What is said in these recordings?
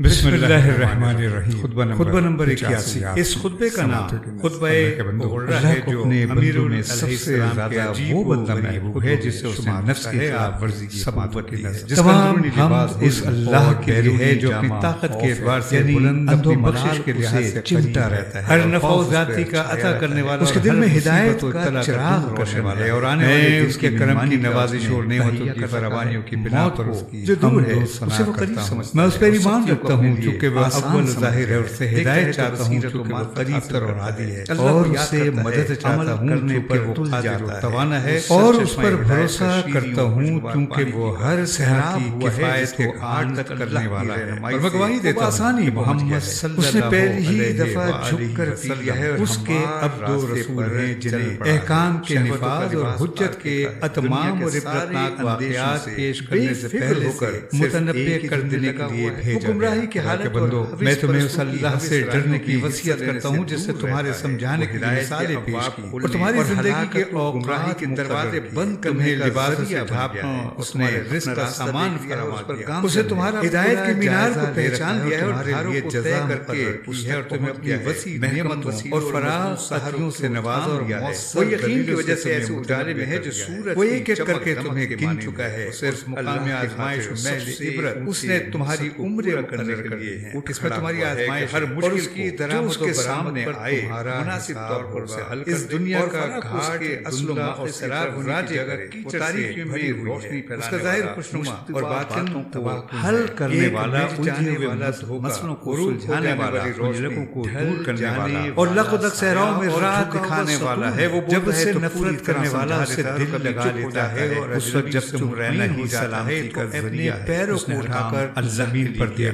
بسم اللہ الرحمن الرحیم۔ خطبہ نمبر 81۔ اس خطبے کا نام خطبہ غرہ ہے، جو امیر میں سب سے زیادہ وہ بندہ محبوب ہے جسے اس نے نفس کی خلاف ورزی کی سماوت کی ہے، جس کا اندرونی لباس اس اللہ کے لیے ہے جو اپنی طاقت کے اعتبار سے بلند، اپنی بخشش کے لحاظ سے چمٹا رہتا ہے، ہر نفع و زیادتی کا عطا کرنے والا، اس کے دل میں ہدایت کا چراغ روشن والا ہے، اور آنے والے اس کے کرم کی نوازش اور نعمتوں کی فراوانیوں کی بنا پر اس کی جو دور ہے اسے وہ قریب سمجھتا ہے۔ میں اس پر ایمان رکھتا ہوں چونکہ وہ اول ظاہر ہے، اور سے ہدایت چاہتا ہوں چونکہ وہ قریب تر اور عادی ہے، اور اس سے مدد چاہتا ہوں چونکہ وہ قادر و توانا ہے، اور اس پر بھروسہ کرتا ہوں چونکہ وہ ہر صحرا کی کفایت کو عادت کرنے والا ہے، اور میں گواہی دیتا ہوں محمد اس نے پہلی ہی دفعہ جھک کر پی لیا ہے، اور اس کے اب دو رسول ہیں جنہیں احکام کے نفاذ اور حجت کے اتمام اور عبرتناک واقعات پیش کرنے سے پہلے متنبع کر دینے کے لیے بھیجا گمراہی کی حالت بندو، میں تمہیں اس اللہ سے ڈرنے کی وصیت کرتا ہوں جس سے تمہارے سمجھانے کی مثالیں پیش کی، اور تمہاری زندگی کے اوقات کے دروازے بند کرنے لباس سے ڈھانپنا، اس نے رزق کا سامان فراہم کیا، اسے تمہارا ہدایت کی مینار کو پہچان دیا ہے، اور تمہارے لیے جزا مقرر کی ہے، اور تمہیں اپنی وسیع نعمتوں اور فراز سحریوں سے نوازا اور دیا ہے۔ وہ یقین کی وجہ سے ایسے اجالے میں ہے جو سورج وہ ایک ایک کر کے تمہیں گن چکا ہے، صرف مقام آزمائش و محض عبرت اس نے تمہاری عمریں مقرر کر دی ہے، اس میں تمہاری آزمائش ہر مشکل کی درآمد کے سامنے آئے مناسب طور پر اسے حل کر اس دنیا کا گھاٹ کے اصل و مقصد سے راجے اگر وہ تاریخ میں روشنی پھیلانے، اس کا ظاہر خوشنما اور باطن کو حل کرنے والا، الجھے ہوئے مسئلوں کو سلجھانے والا، مشکلوں کو دور کرنے والا، اور لق و دق صحراؤں میں راہ دکھانے والا ہے۔ وہ جب سے نفرت کرنے والا اسے دل لگا لیتا ہے، اور اس وقت جب تم رہنا ہی صلاحیت کا ذریعہ ہے، پیروں کو اٹھا کر زمین پر دیا،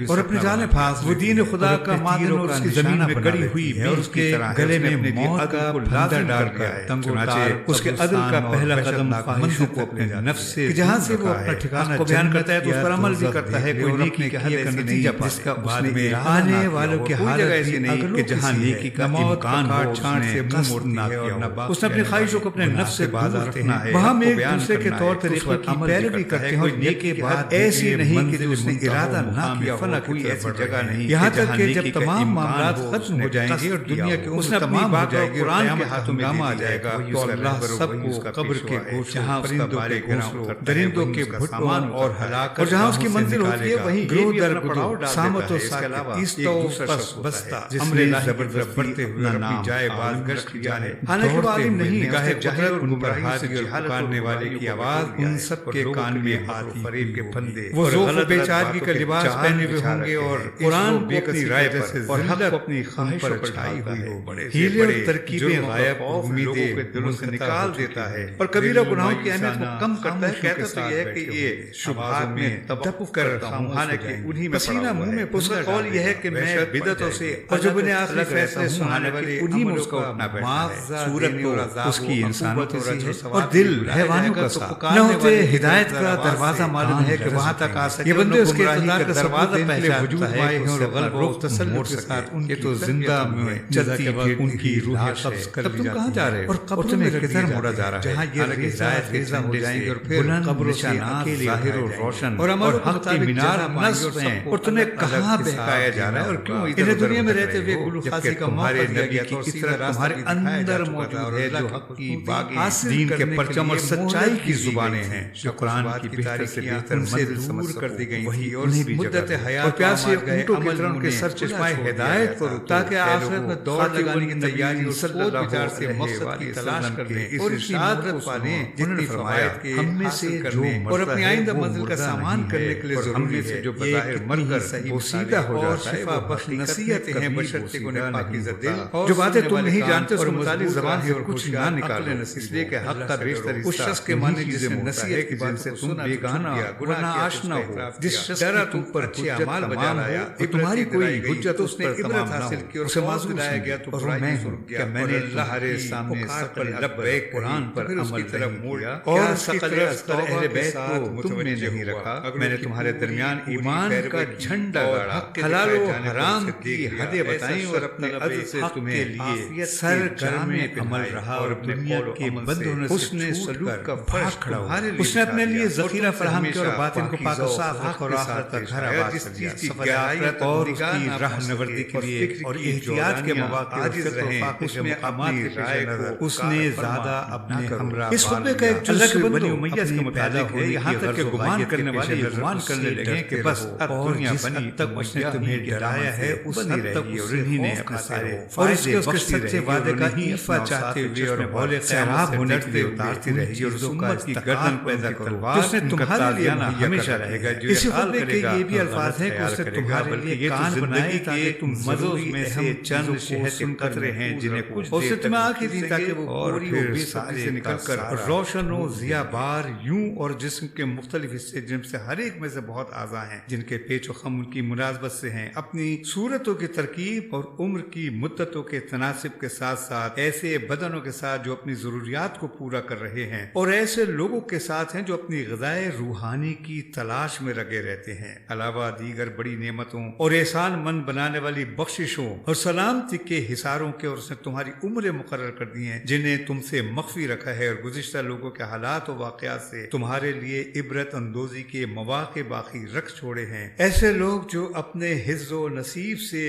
اور اپنے جانے پھانس وہ دین خدا کا مادن اور اس کی زمین میں گڑی ہوئی ہے، اور اس کے گلے میں موت کا پھندا ڈال گیا ہے، چنانچہ اس کے عدل کا پہلا قدم خواہشوں کو اپنے نفس سے جہاں سے وہ اپنا ٹھکانہ بیان کرتا ہے تو اس پر عمل بھی کرتا ہے، کوئی نیکی کے حل کا نتیجہ جس کا بعد میں آنے والوں کی حالت ایسی نہیں کہ جہاں نیکی کا امکان ہو، چھان سے منہ موڑنا ہے، اور اس نے اپنی خواہشوں کو اپنے نفس سے باز رکھنا ہے، وہاں ایک دوسرے کے طور طریقوں کی پیروی کرتے ہیں، اور نیکی کے بعد ایسی نہیں کہ جو اس نے ارادہ نہ کیا فنا کوئی ایسی جگہ نہیں، یہاں تک کہ جب تمام معاملات ختم ہو جائیں گے اور دنیا کے عمر تمام ہو جائے گی، قرآن کے ہاتھوں میں آ جائے گا، تو اللہ سب کو قبر کے گوشت، جہاں پرندوں کے گھونسلوں، درندوں کے بھٹوں اور ہلاکت، اور جہاں اس کی منزل ہوتی ہے وہیں گرو در گرو، سامت و ساکت، ایست و پس بستہ، امر زبردست بڑھتے ہوئے نام جائے باز گشت کی جانے، حالانکہ وہ عالم نہیں، نگاہ قدرت ان پر حاضری اور پکارنے والے کی آواز ان سب کے کان میں آتی، فریب کے پھندے، وہ ذوق و بیچارگی کا لباس پہنے ہوئے ہوں گے، اور قرآن کو اپنی رائے پر اور حق کو اپنی خواہش پر چھائی ہوئی ہو، ہیلے اور ترکیبیں غائب امیدیں دلوں سے نکال دیتا ہے، اور کبیرہ گناہوں کی اہمیت کو کم کرتا ہے۔ کہتا تو یہ ہے کہ یہ شبہات میں دب کرتا ہوں، حالانکہ انہی میں پسینہ منہ میں اس کا قول یہ ہے کہ میں بدعتوں سے اور جو بنے آخری فیصلے سنانے والے انہی میں اس کا اٹھنا بیٹھنا ہے، صورت تو اس کی انسانیت سی ہے، اور دل حیوانوں کا سا نہ ہوتے ہدایت کا دروازہ معلوم ہے کہ وہاں تک آ سکے، یہ بندے اس کے اقتدار کا دروازہ پہچانتا ہے، اور غلب و تسلط کے ساتھ ان کی تو زندہ میں چلتی ان کی روح قبض کر لی جاتی ہے، اور قبر میں کدھر موڑا جا رہا ہے جہاں یہ ہدایت ریزہ ہو جائیں گے، اور پھر قبروں سے اکیلے ظاہر و روشن اور حق کی مینار نصب ہیں، اور تمہیں کہاں بہکایا جا رہا ہے، اور کیوں انہیں دنیا میں رہتے ہوئے گلو خاصی کا موقع دیا گیا تو اسی طرح تمہارے اندر موجود ہے جو حق کی باغی دین کے پرچم اور سچائی کی زبانیں ہیں، جو قرآن کی بہتر سے بہتر منزل دور کر دی گئی تھی، اور مدت حیات اور پیاسے اونٹوں کی طرح ان کے سر چشمائے ہدایت پر تاکہ آخرت میں دوڑ لگانے کی تیاری اور سوچ بچار سے مقصد کی تلاش کرنے اور ارشاد پانے، جتنی فرمایا کہ ہم میں سے جو اور اپنی آئندہ منزل کا سامان کرنے کے لیے ضروری ہے، جو بظاہر مر کر وہ سیدھا ہو جاتا ہے، وہ بخش نصیحتیں ہیں بشرطیک انہیں پاکیزہ دل، جو باتیں تم نہیں جانتے اس متعلق زبان سے اور کچھ نہ نکالو، اس لیے کہ حق کا بیشتر اس شخص کے معنی جسے نصیحت کی بات سے تم بیگانہ ورنہ آشنا ہو، جس شخص کی تم پر اچھے اعمال بجا لایا، تمہاری کوئی حجت اس نے عبرت حاصل کی، اور اسے معذور لایا گیا تو برائی ہوں کہ میں نے اللہ کے سامنے ثقل لبیک قرآن پر عمل طرف موڑا، اور ثقل اذکر اہل بیت کو تم نے نہیں رکھا، میں نے تمہارے درمیان ایمان کا جھنڈا گاڑا، حلال و حرام کی حدیں بتائیں، اور اپنے عدل سے تمہیں لیے سرگرم عمل رہا، اور دنیا کے بندوں نے حسن سلوک کا فرش کھڑا ہوا، اس نے اپنے لیے ذخیرہ فراہم کیا اور باطن کو پاک و صاف رکھا، اور آخرت کا گھر برباد کر دیا۔ سفر آخرت اور اس کی رہنوردی کے لیے اور احتیاط کے مواقع رہیں، اس میں اپنی رائے کو اس نے زیادہ اپنے ہمراہ۔ اس خطبے کا ایک جز بنی امیہ کے متعلق ہے، یہاں تک کہ گمان کرنے والے یہ گمان کرنے لگے کہ بس اب دنیا بنی تک اس نے تمہیں ڈرایا ہے اس حد تک اس انہی نے اپنے سارے اور اس کے سچے وعدے کا ایفا چاہتے ہوئے اور بولے سیراب ہونے کے لیے اتارتی رہی اور اس امت کی گردن پیدا کرو جس نے تمہارے لیے ہمیشہ رہے گا۔ جو اسی خطبے کے یہ بھی الفاظ ہیں کہ اس نے تمہارے لیے کان بنائے تاکہ تم مزوج میں سے چند شہد کے قطرے ہیں جنہیں کچھ اور تمہیں آنکھیں دی تاکہ وہ پوری و بے ساری سے نکل کر روشن و ضیاء بار یوں اور جسم کے مختلف حصے جن سے ہر ایک میں سے بہت اعضاء ہیں جن کے پیچ و خم ان کی مناسبت سے ہیں، اپنی صورتوں کی ترکیب اور عمر کی مدتوں کے تناسب کے ساتھ ساتھ ایسے بدنوں کے ساتھ جو اپنی ضروریات کو پورا کر رہے ہیں اور ایسے لوگوں کے ساتھ ہیں جو اپنی غذائے روحانی کی تلاش میں لگے رہتے ہیں، علاوہ دیگر بڑی نعمتوں اور احسان مند بنانے والی بخششوں اور سلامتی کے حصاروں کے، اور اس نے تمہاری عمریں مقرر کر دی ہیں جنہیں تم سے مخفی رکھا ہے، اور گزشتہ لوگوں کے حالات و واقعات سے تمہارے لیے عبرت اندوزی کے مواقع باقی رکھ چھوڑے ہیں۔ ایسے لوگ جو اپنے حظ و نصیب سے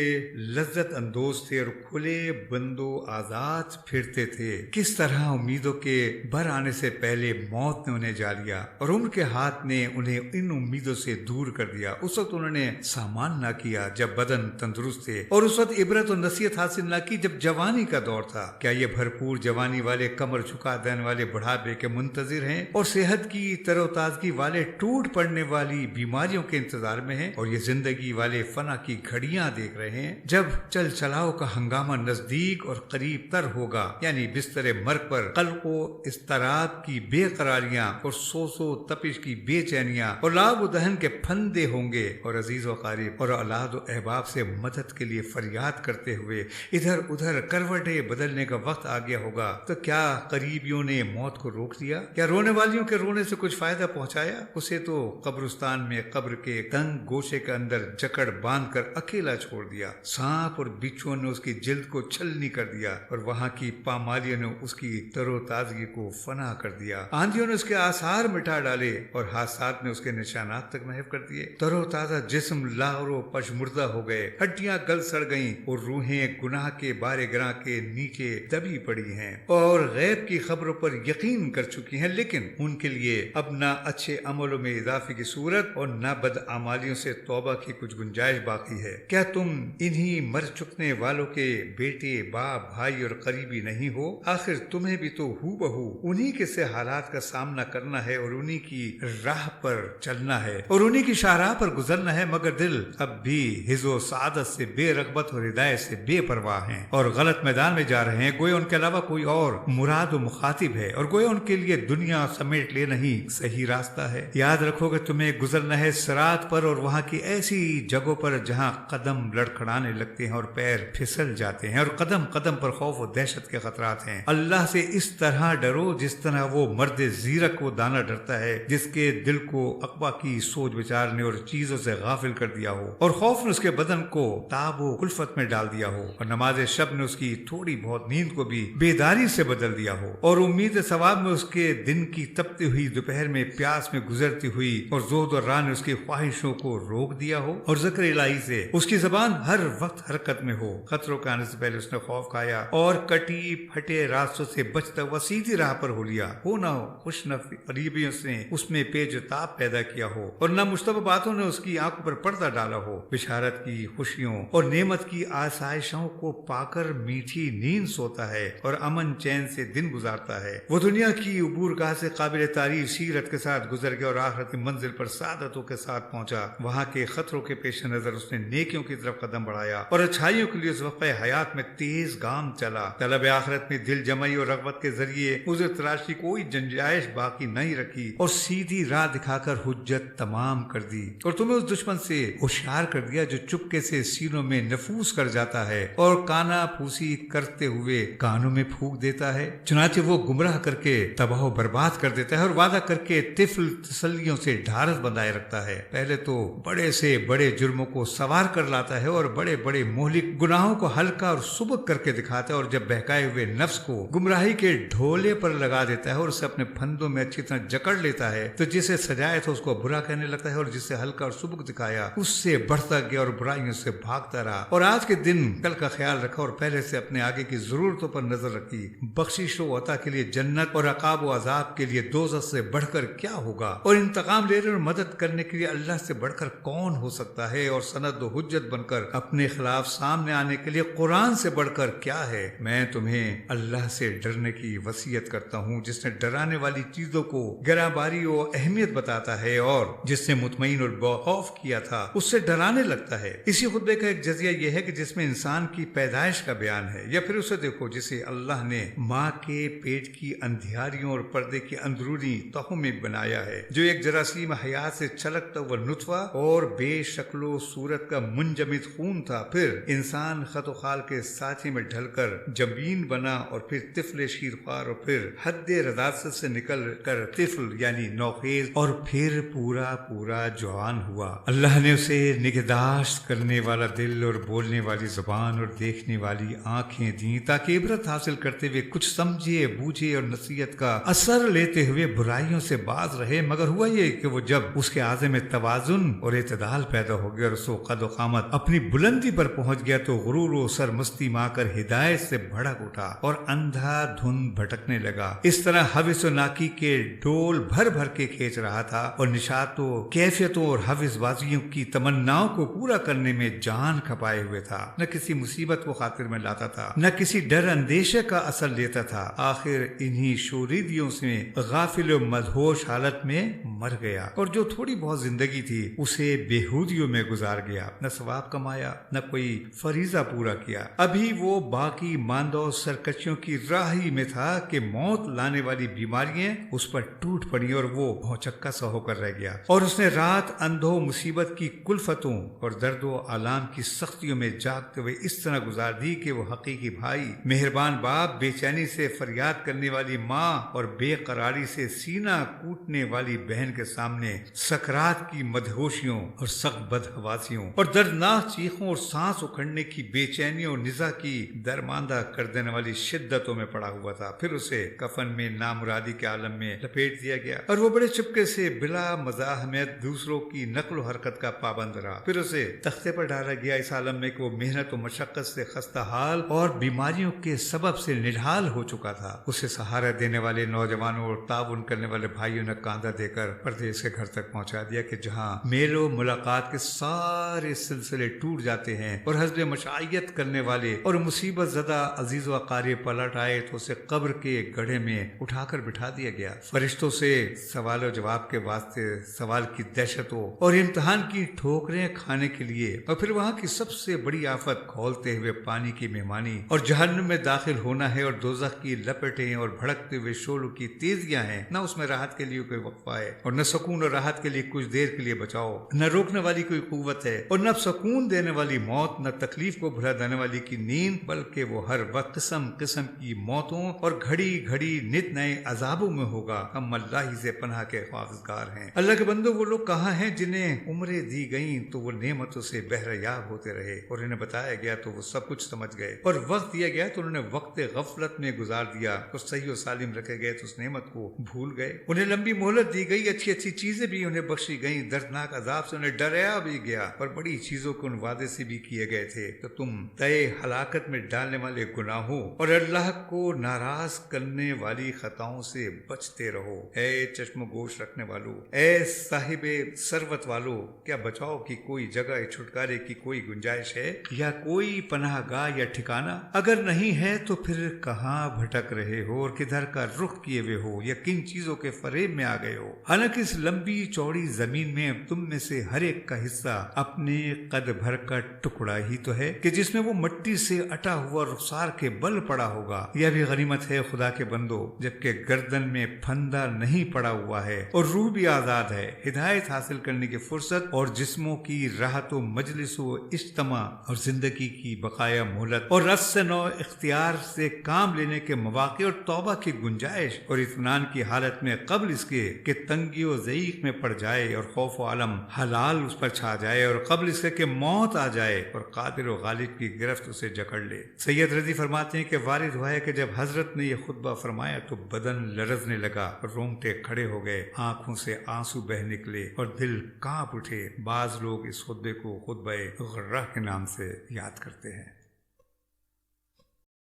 لذت اندوز تھے اور کھلے بندو آزاد پھرتے تھے، کس طرح امیدوں کے بر آنے سے پہلے موت نے انہیں جا لیا اور ان کے ہاتھ نے انہیں ان امیدوں سے دور کر دیا۔ اس وقت انہوں نے سامان نہ کیا جب بدن تندرست تھے، اور اس وقت عبرت و نصیحت حاصل نہ کی جب جوانی کا دور تھا۔ کیا یہ بھرپور جوانی والے کمر جھکا دینے والے بڑھاپے کے منتظر ہیں اور صحت کی تر و تازگی والے ٹوٹ پڑنے والی بیماریوں کے انتظار میں ہیں، اور یہ زندگی والے فنا کی گھڑیاں دیکھ رہے ہیں جب چل چلاؤ کا ہنگامہ نزدیک اور قریب تر ہوگا، یعنی بستر مرگ پر قلق و اضطراب کی بے قراریاں اور سوس و تپش کی بے چینیاں اور لاب و دہن کے پھندے ہوں گے، اور عزیز و قریب اور اولاد و احباب سے مدد کے لیے فریاد کرتے ہوئے ادھر ادھر کروٹیں بدلنے کا وقت آ گیا ہوگا۔ تو کیا قریبیوں نے موت کو روک دیا؟ کیا رونے والیوں کے رونے سے کچھ فائدہ پہنچایا؟ اسے تو قبرستان میں قبر کے تنگ گوشے کے اندر جکڑ باندھ کر اکیلا چھوڑ دیا۔ سانپ اور بچھو نے اس کی جلد کو چھلنی کر دیا، اور وہاں کی پامالیوں نے اس کی تر و تازگی کو فنا کر دیا۔ آندھیوں نے اس کے آثار مٹا ڈالے اور حادثات نے اس کے نشانات تک محو کر دیے۔ تر و تازہ جسم لاغر و پشمردہ ہو گئے، ہڈیاں گل سڑ گئیں، اور روحیں گناہ کے بارے گراں کے نیچے دبی پڑی ہیں اور غیب کی خبروں پر یقین کر چکی ہیں، لیکن ان کے لیے اب نہ اچھے عملوں میں اضافے کی صورت اور نہ بدعمالیوں سے توبہ کی کچھ گنجائش باقی ہے۔ کیا تم انہی مر چکنے والوں کے بیٹے، باپ، بھائی اور قریبی نہیں ہو؟ آخر تمہیں بھی تو ہو بہو انہی کے سے حالات کا سامنا کرنا ہے اور انہی کی راہ پر چلنا ہے اور انہی کی شاہراہ پر گزرنا ہے، مگر دل اب بھی حظ و سعادت سے بے رغبت اور ہدایت سے بے پرواہ ہیں اور غلط میدان میں جا رہے ہیں، گویا ان کے علاوہ کوئی اور مراد و مخاطب ہے، اور گویا ان کے لیے دنیا سمیٹ لے نہیں صحیح راستہ ہے۔ یاد رکھو کہ تمہیں گزرنا ہے صراط پر، اور وہاں کی ایسی جگہوں پر جہاں قدم لڑکھڑانے لگتے ہیں اور پیر پھسل جاتے ہیں اور قدم قدم پر خوف و دہشت کے خطرات ہیں۔ اللہ سے اس طرح ڈرو جس طرح وہ مرد زیرک و دانا ڈرتا ہے جس کے دل کو عقبہ کی سوچ بچار نے اور چیزوں سے غافل کر دیا ہو، اور خوف نے اس کے بدن کو تاب و کلفت میں ڈال دیا ہو، اور نماز شب نے اس کی تھوڑی بہت نیند کو بھی بیداری سے بدل دیا ہو، اور امید ثواب میں اس کے دن کی تپتی ہوئی دوپہر میں پیاس میں گزرتی ہوئی اور زہد اور راہ نے اس کی خواہشوں کو روک دیا ہو، اور ذکر الہی سے اس کی زبان ہر وقت حرکت میں ہو۔ خطروں کے آنے سے پہلے اس نے خوف کھایا اور کٹی پھٹے راستوں سے بچتا ہوا سیدھی راہ پر ہو لیا، ہو نہ ہو خوش نفسی قریبیوں سے اس میں پیچ و تاب پیدا کیا ہو، اور نہ مشتبہ باتوں نے اس کی آنکھوں پر پردہ ڈالا ہو۔ بشارت کی خوشیوں اور نعمت کی آسائشوں کو پا کر میٹھی نیند سوتا ہے اور امن چین سے دن گزارتا ہے۔ وہ دنیا کی عبور گاہ سے قابل تعریف سیرت کے ساتھ گزر گیا اور آخرت کی منزل پر سعادتوں کے ساتھ پہنچا۔ وہاں کے خطروں کے پیش نظر اس نے نیکیوں کی طرف قدم بڑھایا اور اچھائیوں کے لیے اس وقت حیات میں تیز گام چلا۔ طلب آخرت میں دل جمعی اور رغبت کے ذریعے عذر تراشی کوئی جنجائش باقی نہیں رکھی اور سیدھی راہ دکھا کر حجت تمام کر دی، اور تمہیں اس دشمن سے ہوشیار کر دیا جو چپکے سے سینوں میں نفوذ کر جاتا ہے اور کانا پھوسی کرتے ہوئے کانوں میں پھونک دیتا ہے۔ چنانچہ وہ گمراہ کر کے تباہ و برباد کر دیتا ہے اور وعدہ کر کے طفل تسلیوں سے ڈھارس بندھائے رکھتا ہے۔ پہلے تو بڑے سے بڑے جرموں کو سوار کر لاتا ہے اور بڑے بڑے مہلک گناہوں کو ہلکا اور سبک کر کے دکھاتا ہے، اور جب بہکائے ہوئے نفس کو گمراہی کے ڈھولے پر لگا دیتا ہے اور اسے اپنے پھندوں میں اچھی طرح جکڑ لیتا ہے تو جسے سجائے تو اس کو برا کہنے لگتا ہے اور جسے ہلکا اور سبک دکھایا اس سے بڑھتا گیا اور برائیوں سے بھاگتا رہا، اور آج کے دن کل کا خیال رکھا اور پہلے سے اپنے آگے کی ضرورتوں پر نظر رکھی۔ بخشش و عطا کے لیے جنت اور عقاب و عذاب کے لیے دوزخ سے بڑھ کر کیا ہوگا، اور انتقام لینے اور مدد کرنے کے لیے اللہ سے بڑھ کر کون ہو سکتا ہے، اور سند و حجت بن کر اپنے خلاف سامنے آنے کے لیے قرآن سے بڑھ کر کیا ہے۔ میں تمہیں اللہ سے ڈرنے کی وصیت کرتا ہوں جس نے ڈرانے والی چیزوں کو گراں باری و اہمیت بتاتا ہے، اور جس نے مطمئن اور باخوف کیا تھا اس سے ڈرانے لگتا ہے۔ اسی خطبے کا ایک جزیہ یہ ہے کہ جس میں انسان کی پیدائش کا بیان ہے، یا پھر اسے دیکھو جسے اللہ نے ماں کے پیٹ کی اندھیاریوں اور پردے کی اندرونی تہوں میں بنایا ہے، جو ایک جراثیم حیات سے چھلکتا ہوا نطفہ اور بے شکل و صورت کا منجمد خون تھا، پھر انسان خط و خال کے سانچے میں ڈھل کر جبین بنا، اور پھر طفل شیرخوار، اور پھر حد رضاست سے نکل کر طفل یعنی نوخیز، اور پھر پورا جوان ہوا۔ اللہ نے اسے نگہداشت کرنے والا دل اور بولنے والی زبان اور دیکھنے والی آنکھیں دیں تاکہ عبرت حاصل کرتے ہوئے کچھ سمجھے بوجھے اور نصیحت کا اثر لیتے ہوئے برائیوں سے باز رہے۔ مگر ہوا یہ کہ وہ جب اس کے اعضاء میں توازن اور اعتدال پیدا ہو گیا اور اس قد و قامت اپنی بلندی پر پہنچ گیا تو غرور و سرمستی میں آ کر ہدایت سے بھڑک اٹھا اور اندھا دھند بھٹکنے لگا۔ اس طرح حوث و ناکی کے ڈول بھر بھر کے کھینچ رہا تھا، اور نشاطوں کیفیتوں اور حوث بازیوں کی تمناؤں کو پورا کرنے میں جان کھپائے ہوئے تھا۔ نہ کسی مصیبت کو خاطر میں لاتا تھا، نہ کسی ڈر اندیشے کا اثر لیتا تھا۔ آخر انہی شوریدیوں سے غافل و مدہوش حالت میں مر گیا، اور جو تھوڑی بہت زندگی تھی اسے بےہودیوں میں گزار گیا، نہ ثواب کمایا نہ کوئی فریضہ پورا کیا۔ ابھی وہ باقی ماندہ سرکشیوں کی راہی میں تھا کہ موت لانے والی بیماریاں اس پر ٹوٹ پڑی اور وہ بھونچکا سا ہو کر رہ گیا، اور اس نے رات اندھو مصیبت کی کلفتوں اور درد و آلام کی سختیوں میں جاگتے ہوئے اس طرح گزار دی کہ وہ حقیقی بھائی، مہربان باپ، بے چینی سے فریاد کرنے والی ماں اور بے قراری سے سینہ کوٹنے والی بہن کے سامنے سکرات کی مدہوشیوں اور سخت بدحواسیوں اور دردناک چیخوں اور سانس اکھڑنے کی بے چینیوں اور نزا کی درماندہ کر دینے والی شدتوں میں پڑا ہوا تھا۔ پھر اسے کفن میں نامرادی کے عالم میں لپیٹ دیا گیا، اور وہ بڑے چپکے سے بلا مزاحمت دوسروں کی نقل و حرکت کا پابند رہا۔ پھر اسے تختے پر ڈالا گیا اس عالم میں کہ وہ محنت و مشقت سے خستہ حال اور بیماریوں کے سبب سے نڈھال ہو چکا تھا۔ اسے سہارا دینے والے نوجوانوں اور تعاون کرنے والے بھائیوں نے کاندھا دے کر پردیس کے گھر تک پہنچا دیا کہ جہاں میل و ملاقات کے سارے سلسلے ٹوٹ جاتے ہیں، اور حزب مشائیت کرنے والے اور مصیبت زدہ عزیز و اقارب پلٹ آئے تو اسے قبر کے گڑھے میں اٹھا کر بٹھا دیا گیا۔ فرشتوں سے سوال و جواب کے واسطے سوال کی دہشتوں اور امتحان کی ٹھوکریں کھانے کے لیے، اور پھر وہاں کی سب سے بڑی آفت کھولتے ہوئے پانی کی مہمانی اور جہنم میں داخل ہونا ہے، اور دوزخ کی لپٹیں اور بھڑکتے ہوئے شعلوں کی تیزیاں ہیں۔ نہ اس میں راحت کے لیے کوئی وقفہ ہے، اور نہ سکون اور راحت کے لیے کچھ دیر کے لیے بچاؤ، نہ روکنے والی کوئی قوت ہے، اور نہ سکون دینے والی موت، نہ تکلیف کو بھلا دینے والی کی نیند، بلکہ وہ ہر وقت قسم قسم کی موتوں اور گھڑی گھڑی نت نئے عذابوں میں ہوگا۔ ہم اللہ ہی سے پناہ کے خواہشگار ہیں۔ اللہ کے بندو، وہ لوگ کہاں ہیں جنہیں عمریں دی گئیں تو وہ نعمتوں سے بہریاب ہوتے رہے، اور انہیں بتایا گیا تو وہ سب کچھ سمجھ گئے، اور وقت دیا گیا تو انہوں نے وقت غفلت میں گزار دیا، اور صحیح و سالم رکھے گئے تو اس نعمت کو بھول گئے۔ انہیں لمبی مہلت دی گئی، اچھی اچھی چیزیں بھی انہیں بخشی گئیں، دردناک عذاب سے انہیں ڈرایا بھی گیا، اور بڑی چیزوں کو ان وعدے سے بھی کیے گئے تھے۔ تو تم طے ہلاکت میں ڈالنے والے گناہوں اور اللہ کو ناراض کرنے والی خطاؤں سے بچتے رہو۔ اے چشم و گوش رکھنے والو، اے صاحب ثروت والو، کیا بچاؤ کی کوئی جگہ چھٹکارے کی کوئی گنجائش ہے، یا کوئی پناہ گاہ یا ٹھکانہ؟ اگر نہیں ہے تو پھر کہاں بھٹک رہے ہو اور کدھر کا رخ کیے ہوئے ہو، یا کن چیزوں کے فریب میں آ گئے ہو؟ حالانکہ اس لمبی چوڑی زمین میں تم میں سے ہر ایک کا حصہ اپنے قد بھر کا ٹکڑا ہی تو ہے کہ جس میں وہ مٹی سے اٹا ہوا رخسار کے بل پڑا ہوگا۔ یہ بھی غنیمت ہے خدا کے بندو، جبکہ گردن میں پھندا نہیں پڑا ہوا ہے اور روح بھی آزاد ہے۔ ہدایت حاصل کرنے کی فرصت اور جسموں کی راحت و مجلس و اجتماع اور زندگی کی بقایا مہلت اور رس نو اختیار سے کام لینے کے مواقع اور توبہ کی گنجائش اور اطمینان کی حالت میں قبل اس کے کہ تنگی و ضیق میں پڑ جائے اور خوف و عالم حلال اس پر چھا جائے، اور قبل اس کے کہ موت آ جائے اور قادر و غالب کی گرفت اسے جکڑ لے۔ سید رضی فرماتے ہیں کہ وارد ہوا ہے کہ جب حضرت نے یہ خطبہ فرمایا تو بدن لرزنے لگا اور رونگٹے کھڑے ہو گئے، آنکھوں سے آنسو بہ نکلے اور دل کانپ اٹھے۔ بعض لوگ اس خطبے کو خطبہ غرہ کے نام سے یاد کرتے ہیں۔